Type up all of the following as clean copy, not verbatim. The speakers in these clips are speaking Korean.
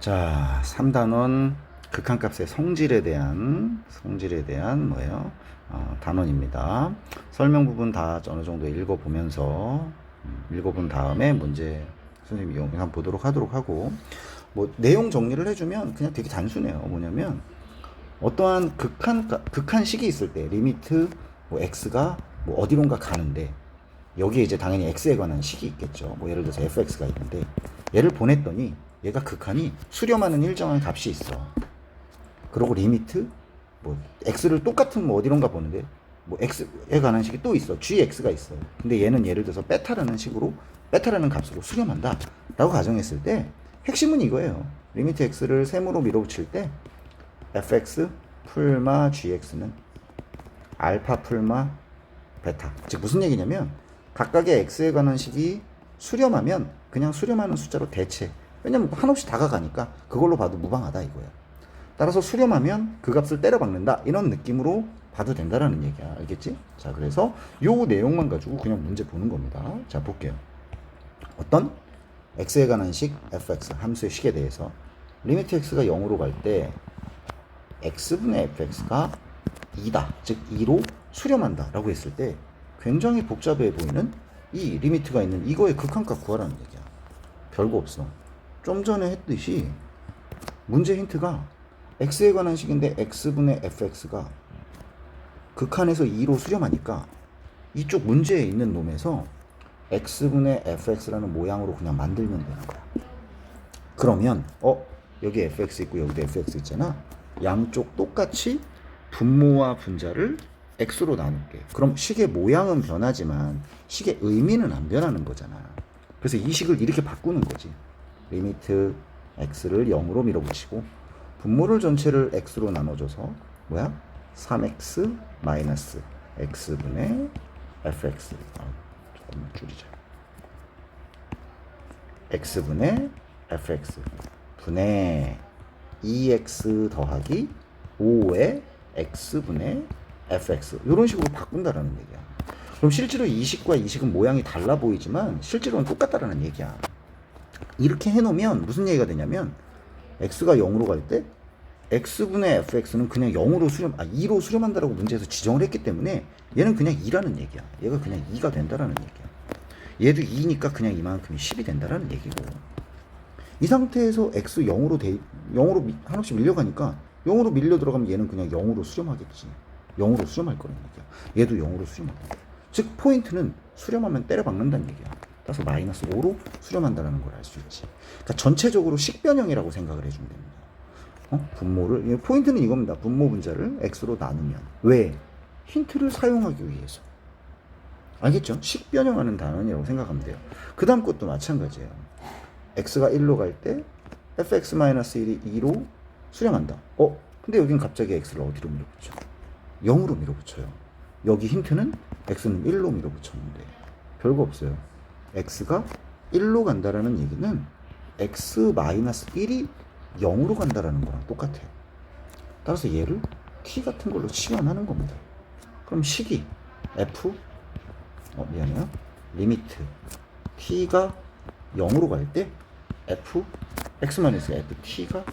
자, 3단원 극한값의 성질에 대한 뭐예요? 단원입니다. 설명 부분 다 어느 정도 읽어보면서 읽어본 다음에 문제 선생님이 영상 보도록 하도록 하고, 뭐 내용 정리를 해주면 그냥 되게 단순해요. 뭐냐면 어떠한 극한식이 있을 때 리미트 뭐 x가 뭐 어디론가 가는데, 여기에 이제 당연히 x에 관한 식이 있겠죠. 뭐 예를 들어서 fx가 있는데 얘를 보냈더니 얘가 극한이 수렴하는 일정한 값이 있어. 그리고 리미트 뭐 x를 똑같은 뭐 어디론가 보는데 뭐 x에 관한 식이 또 있어. gx가 있어요. 근데 얘는 예를 들어서 베타라는 값으로 수렴한다 라고 가정했을 때 핵심은 이거예요. 리미트 x를 셈으로 밀어붙일 때 fx 풀마 gx는 알파 풀마 베타. 즉 무슨 얘기냐면 각각의 x에 관한 식이 수렴하면 그냥 수렴하는 숫자로 대체. 왜냐면 한없이 다가가니까 그걸로 봐도 무방하다 이거야. 따라서 수렴하면 그 값을 때려박는다, 이런 느낌으로 봐도 된다라는 얘기야. 알겠지? 자, 그래서 요 내용만 가지고 그냥 문제 보는 겁니다. 자, 볼게요. 어떤 x에 관한 식 fx 함수의 식에 대해서 리미트 x가 0으로 갈 때 x분의 fx가 2다, 즉 2로 수렴한다 라고 했을 때 굉장히 복잡해 보이는 이 리미트가 있는 이거의 극한값 구하라는 얘기야. 별거 없어. 좀 전에 했듯이 문제 힌트가 x에 관한 식인데 x분의 fx가 극한에서 2로 수렴하니까 이쪽 문제에 있는 놈에서 x분의 fx라는 모양으로 그냥 만들면 되는 거야. 그러면 여기 fx 있고 여기도 fx 있잖아. 양쪽 똑같이 분모와 분자를 x로 나눌게. 그럼 식의 모양은 변하지만 식의 의미는 안 변하는 거잖아. 그래서 이 식을 이렇게 바꾸는 거지. 리미트 x를 0으로 밀어붙이고 분모를 전체를 x로 나눠줘서 뭐야? 3x 마이너스 x분의 fx. 조금만 줄이자. x분의 fx 분의 2x 더하기 5의 x분의 fx, 이런 식으로 바꾼다라는 얘기야. 그럼 실제로 이 식과 이 식은 모양이 달라 보이지만 실제로는 똑같다라는 얘기야. 이렇게 해놓으면 무슨 얘기가 되냐면 x가 0으로 갈 때 x분의 fx는 그냥 2로 수렴한다라고 문제에서 지정을 했기 때문에 얘는 그냥 2라는 얘기야. 얘가 그냥 2가 된다라는 얘기야. 얘도 2니까 그냥 이만큼이 10이 된다라는 얘기고, 이 상태에서 x 0으로 하나씩 밀려가니까 0으로 밀려 들어가면 얘는 그냥 0으로 수렴하겠지. 0으로 수렴할 거라는 얘기야. 얘도 0으로 수렴할 거야. 즉 포인트는 수렴하면 때려박는다는 얘기야. 따라서 마이너스 5로 수렴한다는 걸 알 수 있지. 그러니까 전체적으로 식변형이라고 생각을 해주면 됩니다. 분모를, 포인트는 이겁니다. 분모 분자를 x로 나누면. 왜? 힌트를 사용하기 위해서. 알겠죠? 식변형하는 단원이라고 생각하면 돼요. 그 다음 것도 마찬가지예요. x가 1로 갈 때 fx-1이 2로 수렴한다. 근데 여긴 갑자기 x를 어디로 밀어붙여? 0으로 밀어붙여요. 여기 힌트는 x는 1로 밀어붙였는데 별거 없어요. x가 1로 간다라는 얘기는 x-1이 0으로 간다라는 거랑 똑같아요. 따라서 얘를 t 같은 걸로 치환하는 겁니다. 그럼 식이 f 미안해요. 리미트 t가 0으로 갈 때 x-ft가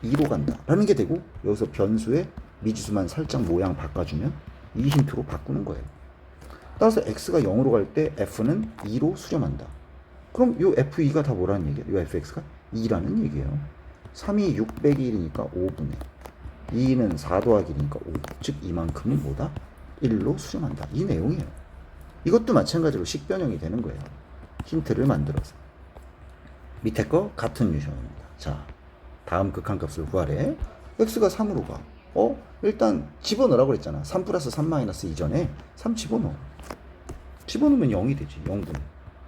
2로 간다 라는 게 되고, 여기서 변수의 미지수만 살짝 모양 바꿔주면 이 힌트로 바꾸는 거예요. 따라서 x가 0으로 갈 때 f는 2로 수렴한다. 그럼 요 f2가 다 뭐라는 얘기예요? 요 fx가 2라는 얘기예요. 3이 6 빼기 1이니까 5분의 2는 4 더하기 1이니까 5. 즉 이만큼은 뭐다? 1로 수렴한다. 이 내용이에요. 이것도 마찬가지로 식변형이 되는 거예요. 힌트를 만들어서. 밑에 거 같은 유형입니다. 자, 다음 극한값을 구하래. x가 3으로 가. 일단 집어넣으라고 그랬잖아. 3 플러스 3 마이너스 이전에 3 집어넣어. 집어넣으면 0이 되지. 0분.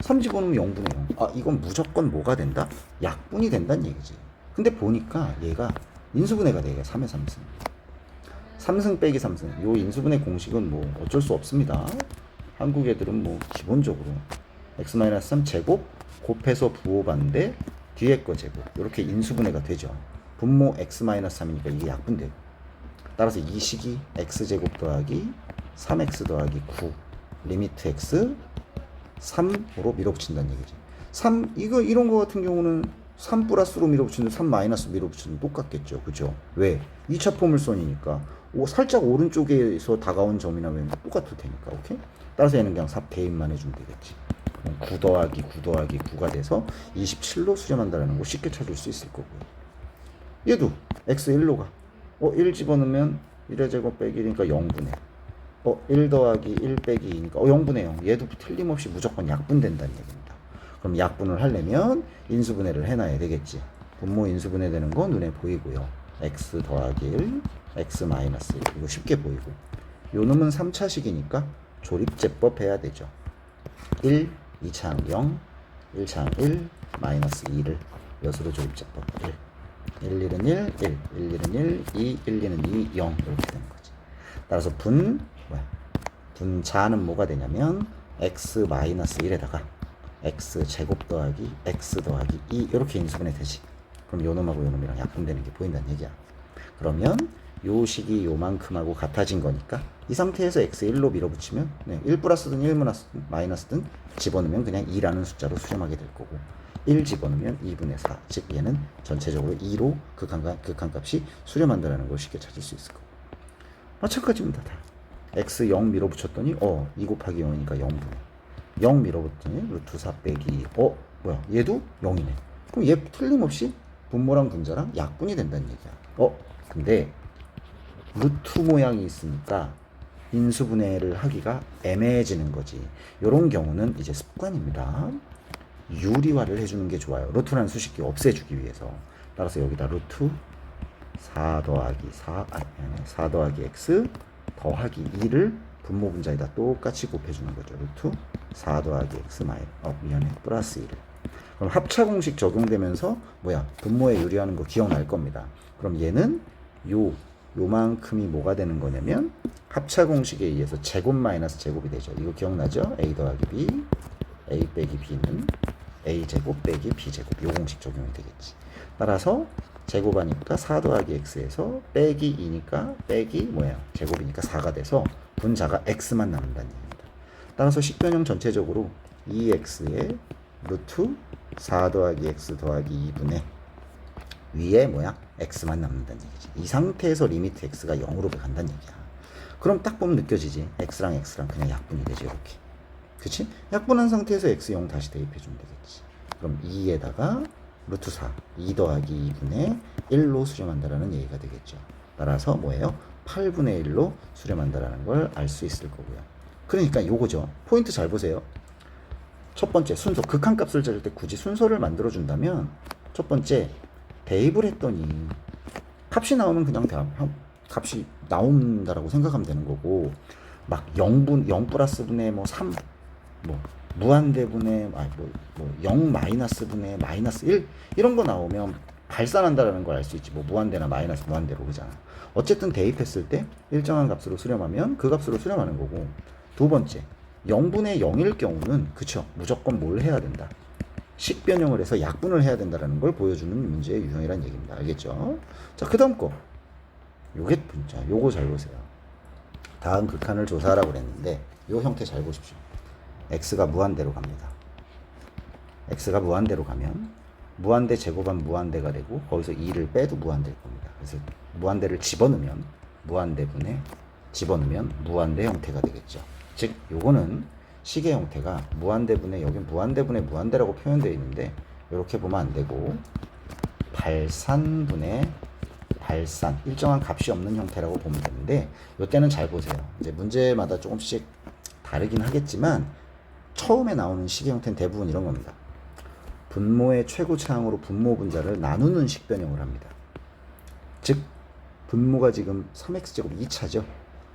3 집어넣으면 0분의 0. 이건 무조건 뭐가 된다? 약분이 된다는 얘기지. 근데 보니까 얘가 인수분해가 돼. 3의 3승. 3승 빼기 3승. 요 인수분해 공식은 뭐 어쩔 수 없습니다. 한국 애들은 뭐 기본적으로 x-3 제곱 곱해서 부호반대 뒤에 거 제곱, 이렇게 인수분해가 되죠. 분모 x-3이니까 이게 약분되고, 따라서 이 식이 x제곱 더하기 3x 더하기 9 리미트 x 3으로 밀어붙인다는 얘기지. 이런 거 같은 경우는 3 플러스로 밀어붙이는 3 마이너스 밀어붙이는 똑같겠죠. 그죠? 왜? 2차 포물선이니까 살짝 오른쪽에서 다가온 점이나 왜 똑같을 테니까. 오케이? 따라서 얘는 그냥 4 대입만 해주면 되겠지. 그럼 9 더하기 9 더하기 9가 돼서 27로 수렴한다는 거 쉽게 찾을 수 있을 거고요. 얘도 x 1로 가. 1 집어넣으면 1의 제곱 빼기 1이니까 0분의 1 더하기 1 빼기 2니까 0분의 0. 얘도 틀림없이 무조건 약분된다는 얘기입니다. 그럼 약분을 하려면 인수분해를 해놔야 되겠지. 분모 인수분해 되는 거 눈에 보이고요. x 더하기 1, x 마이너스 1. 이거 쉽게 보이고. 요 놈은 3차식이니까 조립제법 해야 되죠. 1, 2차항 0, 1차항 1, 마이너스 2를 여수로 조립제법 1. 1, 1은 1, 1, 1, 1은 1, 2, 1, 2는 2, 0 이렇게 되는 거지. 따라서 분자는 뭐가 되냐면 x 마이너스 1에다가 x 제곱 더하기 x 더하기 2 이렇게 인수분해 되지. 그럼 요 놈하고 요 놈이랑 약분되는 게 보인다는 얘기야. 그러면 요 식이 요만큼하고 같아진 거니까 이 상태에서 x 1로 밀어붙이면 1 플러스든 1 마이너스든 집어넣으면 그냥 2라는 숫자로 수렴하게 될 거고 1 집어넣으면 2분의 4. 즉 얘는 전체적으로 2로 극한값이 수렴한다는 걸 쉽게 찾을 수 있을 거고. 마찬가지입니다. 다. x 0 밀어붙였더니 2 곱하기 0이니까 0분의 0 밀어붙더니 루트 4 빼기 뭐야 얘도 0이네. 그럼 얘 틀림없이 분모랑 분자랑 약분이 된다는 얘기야. 근데 루트 모양이 있으니까 인수분해를 하기가 애매해지는 거지. 이런 경우는 이제 습관입니다. 유리화를 해주는 게 좋아요. 루트라는 수식이 없애주기 위해서. 따라서 여기다 루트 4 더하기 4 더하기 x 더하기 2를 분모 분자에다 똑같이 곱해주는 거죠. 루트 4 더하기 x 플러스 1을. 그럼 합차 공식 적용되면서 분모에 유리하는 거 기억날 겁니다. 그럼 얘는 요만큼이 뭐가 되는 거냐면 합차 공식에 의해서 제곱 마이너스 제곱이 되죠. 이거 기억나죠? a 더하기 b, a 빼기 b는 a 제곱 빼기 b 제곱. 요 공식 적용이 되겠지. 따라서 제곱하니까 4 더하기 x에서 빼기 2니까 빼기 제곱이니까 4가 돼서 분자가 x만 남는다는 얘기입니다. 따라서 식변형 전체적으로 2x의 루트 4 더하기 x 더하기 2분의 위에 x만 남는다는 얘기지. 이 상태에서 리미트 x가 0으로 간다는 얘기야. 그럼 딱 보면 느껴지지. x랑 그냥 약분이 되지. 이렇게. 그치? 약분한 상태에서 x 0 다시 대입해주면 되겠지. 그럼 2에다가 루트 4, 2 더하기 2분의 1로 수렴한다라는 얘기가 되겠죠. 따라서 8분의 1로 수렴한다라는 걸 알 수 있을 거고요. 그러니까 요거죠. 포인트 잘 보세요. 첫 번째 순서, 극한값을 찾을 때 굳이 순서를 만들어준다면 첫 번째 대입을 했더니 값이 나오면 그냥 값이 나온다라고 생각하면 되는 거고, 막 0 플러스 분의 3 무한대분의 0 마이너스 분의 마이너스 1 이런 거 나오면 발산한다라는 걸 알 수 있지. 무한대나 마이너스 무한대로 그잖아. 어쨌든 대입했을 때 일정한 값으로 수렴하면 그 값으로 수렴하는 거고, 두 번째 0분의 0일 경우는 그쵸, 무조건 뭘 해야 된다, 식변형을 해서 약분을 해야 된다라는 걸 보여주는 문제의 유형이란 얘기입니다. 알겠죠? 자, 그 다음 거 요게 문자. 요거 잘 보세요. 다음 극한을 조사하라고 그랬는데 요 형태 잘 보십시오. x가 무한대로 갑니다. x가 무한대로 가면 무한대 제곱한 무한대가 되고 거기서 2를 빼도 무한대일 겁니다. 그래서 무한대를 집어넣으면 무한대분에 집어넣으면 무한대 형태가 되겠죠. 즉 요거는 식의 형태가 무한대분에, 여기 무한대분에 무한대라고 표현되어 있는데 이렇게 보면 안 되고 발산분의 발산, 일정한 값이 없는 형태라고 보면 되는데 이때는 잘 보세요. 이제 문제마다 조금씩 다르긴 하겠지만 처음에 나오는 식의 형태는 대부분 이런 겁니다. 분모의 최고차항으로 분모 분자를 나누는 식변형을 합니다. 즉 분모가 지금 3x제곱 2차죠.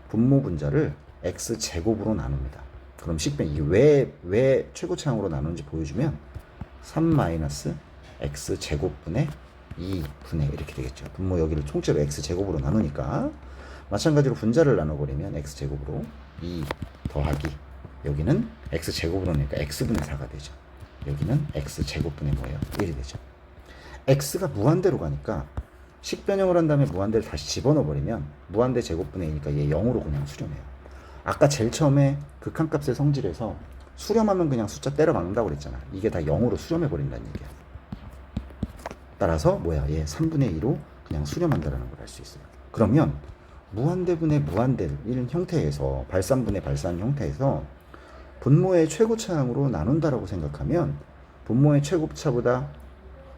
분모 분자를 x제곱으로 나눕니다. 그럼 식변, 이게 왜 최고차항으로 나누는지 보여주면 3-x제곱분의 2분의 이렇게 되겠죠. 분모 여기를 통째로 x제곱으로 나누니까 마찬가지로 분자를 나눠버리면 x제곱으로 2 더하기 여기는 x제곱으로 나니까 x분의 4가 되죠. 여기는 x제곱분의 1이 되죠. x가 무한대로 가니까 식변형을 한 다음에 무한대를 다시 집어넣어버리면 무한대 제곱분의 2니까 얘 0으로 그냥 수렴해요. 아까 제일 처음에 극한값의 성질에서 수렴하면 그냥 숫자 때려 박는다고 그랬잖아. 이게 다 0으로 수렴해버린다는 얘기야. 따라서 뭐야? 얘 3분의 2로 그냥 수렴한다라는 걸 알 수 있어요. 그러면 무한대분의 무한대 이런 형태에서 발산분의 발산 형태에서 분모의 최고차항으로 나눈다라고 생각하면 분모의 최고차보다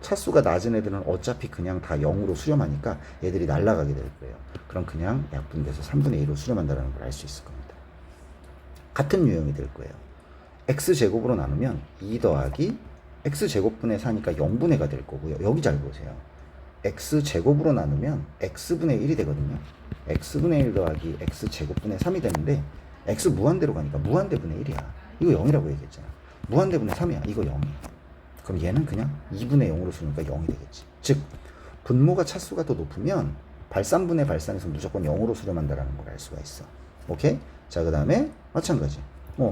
차수가 낮은 애들은 어차피 그냥 다 0으로 수렴하니까 얘들이 날아가게 될 거예요. 그럼 그냥 약분돼서 3분의 2로 수렴한다는 걸 알 수 있을 겁니다. 같은 유형이 될 거예요. x제곱으로 나누면 2 더하기 x제곱분의 4니까 0분의가 될 거고요. 여기 잘 보세요. x제곱으로 나누면 x분의 1이 되거든요. x분의 1 더하기 x제곱분의 3이 되는데 x 무한대로 가니까 무한대분의 1이야. 이거 0이라고 얘기했잖아. 무한대분의 3이야. 이거 0이야. 그럼 얘는 그냥 2분의 0으로 쓰니까 0이 되겠지. 즉 분모가 차수가 더 높으면 발산분의 발산에서 무조건 0으로 수렴한다라는 걸 알 수가 있어. 오케이? 자, 그 다음에 마찬가지.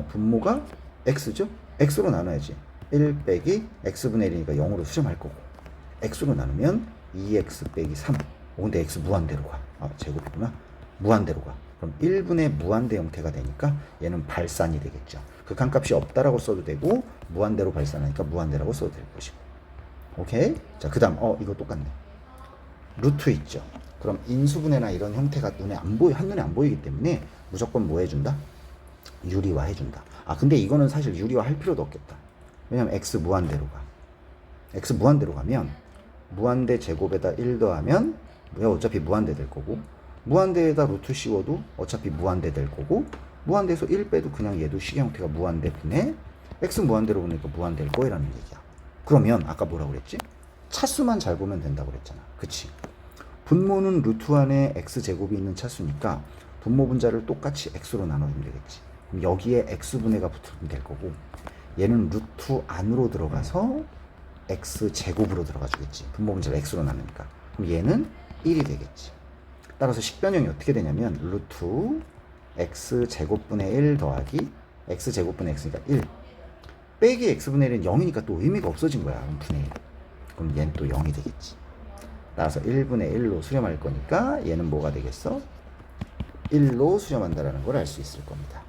분모가 x죠? x로 나눠야지. 1 빼기 x분의 1이니까 0으로 수렴할 거고, x로 나누면 2x 빼기 3. 근데 x 무한대로 가. 제곱이구나. 무한대로 가. 그럼 1분의 무한대 형태가 되니까 얘는 발산이 되겠죠. 극한값이 없다라고 써도 되고 무한대로 발산하니까 무한대라고 써도 될 것이고. 오케이? 자, 그 다음 이거 똑같네. 루트 있죠. 그럼 인수분해나 이런 형태가 한눈에 안 보이기 때문에 무조건 뭐 해준다? 유리화 해준다. 근데 이거는 사실 유리화 할 필요도 없겠다. 왜냐면 x 무한대로 가. x 무한대로 가면 무한대 제곱에다 1 더하면 어차피 무한대 될 거고, 무한대에다 루트 씌워도 어차피 무한대 될 거고, 무한대에서 1 빼도 그냥 얘도 식 형태가 무한대 분의 x 무한대로 보니까 무한대일 거라는 얘기야. 그러면 아까 뭐라고 그랬지? 차수만 잘 보면 된다고 그랬잖아. 그치? 분모는 루트 안에 x제곱이 있는 차수니까 분모 분자를 똑같이 x로 나눠주면 되겠지. 그럼 여기에 x분해가 붙으면 될 거고, 얘는 루트 안으로 들어가서 x제곱으로 들어가 주겠지. 분모 분자를 x로 나누니까. 그럼 얘는 1이 되겠지. 따라서 식변형이 어떻게 되냐면 루트 x제곱분의 1 더하기 x제곱분의 x니까 1 빼기 x분의 1은 0이니까 또 의미가 없어진 거야. 그럼 분의 1. 그럼 얘는 또 0이 되겠지. 따라서 1분의 1로 수렴할 거니까 얘는 뭐가 되겠어? 1로 수렴한다라는 걸 알 수 있을 겁니다.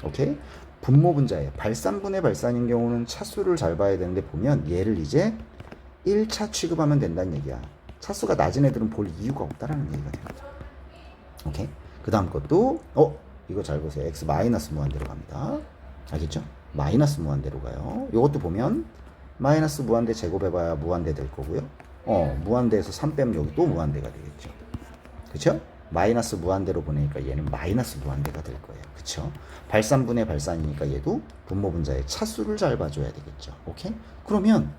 오케이? 분모 분자에 발산분의 발산인 경우는 차수를 잘 봐야 되는데, 보면 얘를 이제 1차 취급하면 된다는 얘기야. 차수가 낮은 애들은 볼 이유가 없다라는 얘기가 됩니다. 오케이? 그 다음 것도 이거 잘 보세요. x 마이너스 무한대로 갑니다. 알겠죠? 마이너스 무한대로 가요. 이것도 보면 마이너스 무한대 제곱해봐야 무한대 될 거고요. 무한대에서 3 빼면 여기 또 무한대가 되겠죠. 그쵸? 마이너스 무한대로 보내니까 얘는 마이너스 무한대가 될 거예요. 그쵸? 발산분의 발산이니까 얘도 분모 분자의 차수를 잘 봐줘야 되겠죠. 오케이? 그러면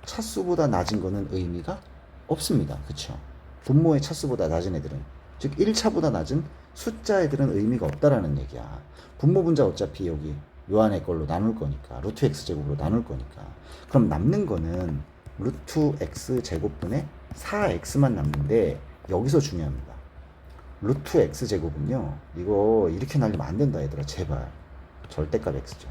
차수보다 낮은 거는 의미가 없습니다. 그쵸? 분모의 차수보다 낮은 애들은, 즉 1차보다 낮은 숫자 애들은 의미가 없다라는 얘기야. 분모 분자 어차피 여기 요 안에 걸로 나눌 거니까, 루트 x제곱으로 나눌 거니까. 그럼 남는 거는 루트 x제곱분의 4x만 남는데, 여기서 중요합니다. 루트 x제곱은요, 이거 이렇게 날리면 안 된다 얘들아. 제발. 절대값 x죠.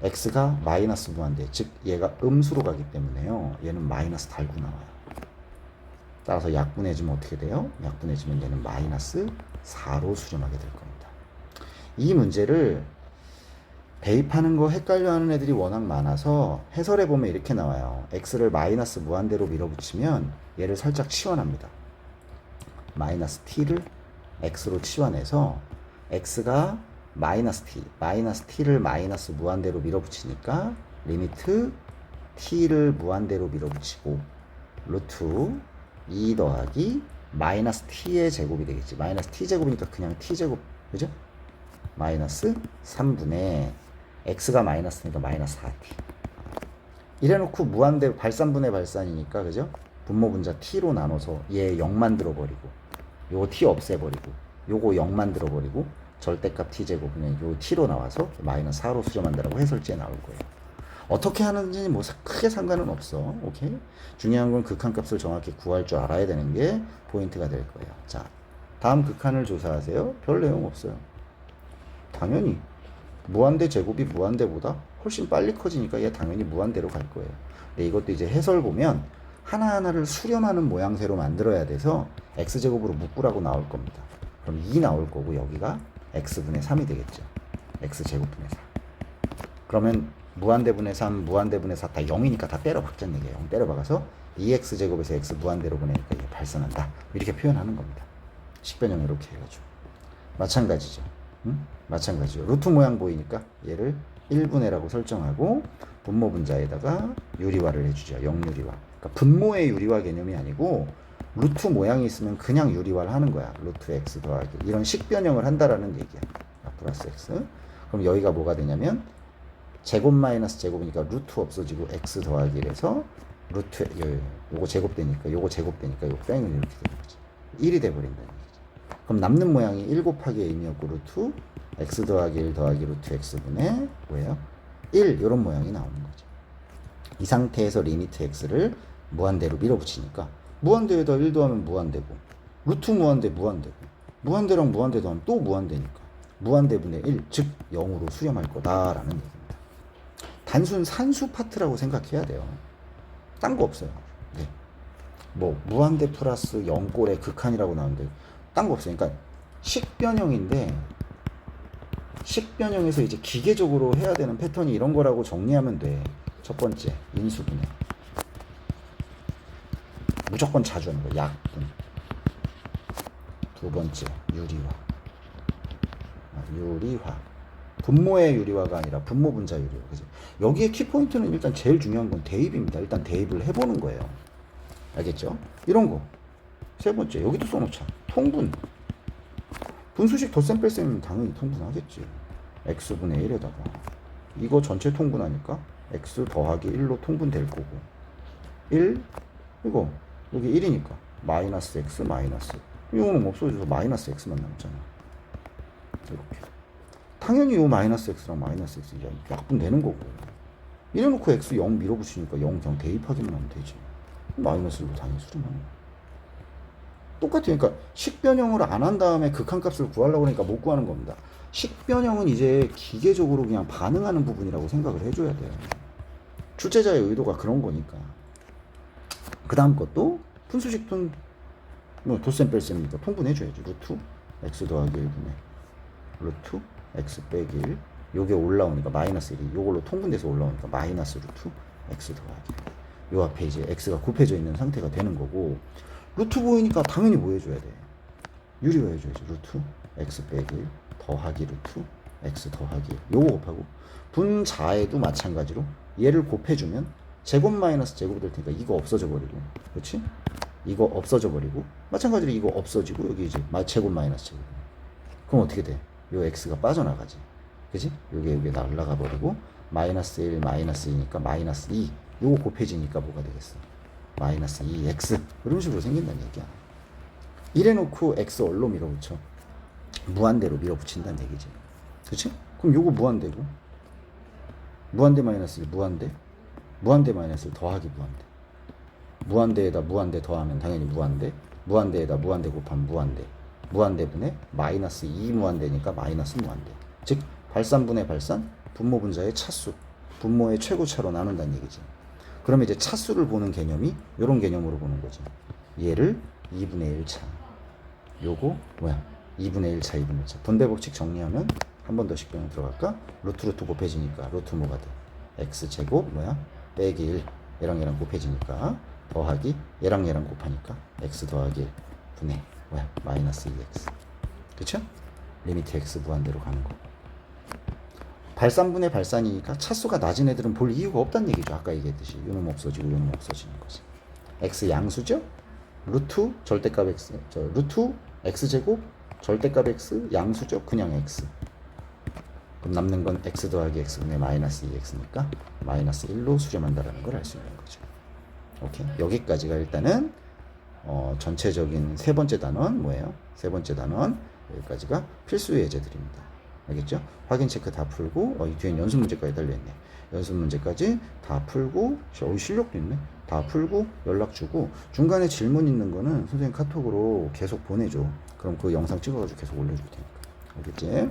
x가 마이너스 무한대, 즉 얘가 음수로 가기 때문에요, 얘는 마이너스 달고 나와요. 따라서 약분해지면 어떻게 돼요? 약분해지면 얘는 마이너스 4로 수렴하게 될 겁니다. 이 문제를 대입하는 거 헷갈려하는 애들이 워낙 많아서 해설해 보면 이렇게 나와요. x를 마이너스 무한대로 밀어붙이면 얘를 살짝 치환합니다. 마이너스 t를 x로 치환해서 x가 마이너스 t를 마이너스 무한대로 밀어붙이니까 리미트 t를 무한대로 밀어붙이고 루트 2 더하기 마이너스 t의 제곱이 되겠지. 마이너스 t제곱이니까 그냥 t제곱, 그죠? 마이너스 3분의 x가 마이너스니까 마이너스 4t. 이래놓고 무한대 발산분의 발산이니까, 그죠? 분모 분자 t로 나눠서 얘 0 만들어버리고, 요거 t 없애버리고, 요거 0 만들어버리고, 절대값 t제곱은 요 t로 나와서 마이너스 4로 수렴한다라고 해설지에 나올 거예요. 어떻게 하는지 뭐 크게 상관은 없어. 오케이? 중요한 건 극한값을 정확히 구할 줄 알아야 되는 게 포인트가 될 거예요. 자, 다음 극한을 조사하세요. 별 내용 없어요. 당연히 무한대 제곱이 무한대보다 훨씬 빨리 커지니까 얘 당연히 무한대로 갈 거예요. 근데 이것도 이제 해설 보면 하나하나를 수렴하는 모양새로 만들어야 돼서 x제곱으로 묶으라고 나올 겁니다. 그럼 2 나올 거고, 여기가 x분의 3이 되겠죠. x제곱분의 4. 그러면 무한대분의 3, 무한대분의 4 다 0이니까 다 때려 박자는 얘기예요. 0 때려 박아서 2x제곱에서 x 무한대로 보내니까 이게 발산한다. 이렇게 표현하는 겁니다. 식변형 이렇게 해가지고. 마찬가지죠. 응? 마찬가지죠. 루트 모양 보이니까 얘를 1분해라고 설정하고 분모 분자에다가 유리화를 해주죠. 0유리화. 그러니까 분모의 유리화 개념이 아니고 루트 모양이 있으면 그냥 유리화를 하는 거야. 루트 x 더하기. 이런 식변형을 한다라는 얘기야. 플러스 x. 그럼 여기가 뭐가 되냐면 제곱 마이너스 제곱이니까 루트 없어지고 x 더하기 이래서 루트 요거 제곱되니까 요거 제곱되니까 요 뺑은 이렇게 되는 거지. 1이 돼버린다는 얘기지. 그럼 남는 모양이 1 곱하기 a이었고 루트 x 더하기 1 더하기 루트 x분의 뭐예요? 1 이런 모양이 나오는 거죠. 이 상태에서 리미트 x를 무한대로 밀어붙이니까 무한대에다 1 더하면 무한대고 루트 무한대 무한대고 무한대랑 무한대 더하면 또 무한대니까 무한대분의 1, 즉 0으로 수렴할 거다라는 얘기입니다. 단순 산수 파트라고 생각해야 돼요. 딴 거 없어요. 네. 뭐 무한대 플러스 0꼴의 극한이라고 나오는데 딴 거 없어요. 그러니까 식변형인데 식변형에서 이제 기계적으로 해야 되는 패턴이 이런 거라고 정리하면 돼. 첫 번째 인수분해. 무조건 자주 하는 거. 약분. 두 번째 유리화. 유리화. 분모의 유리화가 아니라 분모 분자 유리화. 그치? 여기에 키포인트는 일단 제일 중요한 건 대입입니다. 일단 대입을 해보는 거예요. 알겠죠? 이런 거. 세 번째, 여기도 써놓자. 통분. 분수식 덧셈 뺄셈이면 당연히 통분하겠지. x분의 1에다가. 이거 전체 통분하니까 x 더하기 1로 통분될 거고. 1, 이거, 여기 1이니까. 마이너스 x, 마이너스. 이거는 없어져서 마이너스 x만 남잖아. 이렇게. 당연히 이 마이너스 x랑 마이너스 x 약분되는 거고. 이래놓고 x 0 밀어붙이니까 0 그냥 대입하기만 하면 되지. 마이너스로 당연히 수렴하는 거야. 똑같아요. 그러니까 식변형을 안 한 다음에 극한값을 구하려고 하니까 못 구하는 겁니다. 식변형은 이제 기계적으로 그냥 반응하는 부분이라고 생각을 해줘야 돼요. 출제자의 의도가 그런 거니까. 그 다음 것도 분수식 뭐 덧셈 뺄셈이니까 통분해줘야지. 루트 x 더하기 1분의 루트 x 빼기 1 요게 올라오니까 마이너스 1이 요걸로 통분돼서 올라오니까 마이너스 루트 x 더하기 요 앞에 이제 x가 곱해져 있는 상태가 되는 거고 루트 보이니까 당연히 뭐 해줘야 돼? 유리화 해줘야지. 루트 x 빼기 1 더하기 루트 x 더하기 1 요거 곱하고 분자에도 마찬가지로 얘를 곱해주면 제곱 마이너스 제곱이 될 테니까 이거 없어져 버리고 그렇지? 이거 없어져 버리고 마찬가지로 이거 없어지고 여기 이제 제곱 마이너스 제곱 그럼 어떻게 돼? 요 x가 빠져나가지. 그지? 요게 날라가 버리고 마이너스 1 마이너스 2니까 마이너스 2 요거 곱해지니까 뭐가 되겠어? 마이너스 2x 이런 식으로 생긴다는 얘기야. 이래놓고 x 얼로 밀어붙여? 무한대로 밀어붙인다는 얘기지. 그치? 그럼 요거 무한대고 무한대 마이너스 1 무한대 무한대 마이너스 1 더하기 무한대 무한대에다 무한대 더하면 당연히 무한대 무한대에다 무한대 곱하면 무한대 무한대분의 마이너스 2 무한대니까 마이너스 무한대. 즉 발산분의 발산 분모 분자의 차수 분모의 최고차로 나눈다는 얘기지. 그러면 이제 차수를 보는 개념이 이런 개념으로 보는 거지. 얘를 2분의 1차 요거 뭐야 2분의 1차 2분의 1차 분배법칙 정리하면 한 번 더 식변형 들어갈까? 루트 곱해지니까 루트 뭐가 돼? x제곱 뭐야? 빼기 1 얘랑 곱해지니까 더하기 얘랑 곱하니까 x 더하기 1 분의 뭐야? 마이너스 2x. 그쵸? 리미트 x 무한대로 가는 거. 발산분의 발산이니까 차수가 낮은 애들은 볼 이유가 없다는 얘기죠. 아까 얘기했듯이 요놈 없어지고 요놈 없어지는 거지. x 양수죠? 루트 절대값 x 루트 x제곱 절대값 x 양수죠? 그냥 x. 그럼 남는 건 x 더하기 x분의 마이너스 2x니까 마이너스 1로 수렴한다라는 걸 알 수 있는 거죠. 오케이. 여기까지가 일단은 전체적인 세 번째 단원 뭐예요? 세 번째 단원 여기까지가 필수 예제들입니다. 알겠죠? 확인 체크 다 풀고 이 뒤엔 연습 문제까지 달려있네. 연습 문제까지 다 풀고 실력도 있네. 다 풀고 연락 주고 중간에 질문 있는 거는 선생님 카톡으로 계속 보내줘. 그럼 그 영상 찍어가지고 계속 올려줄 테니까. 알겠지?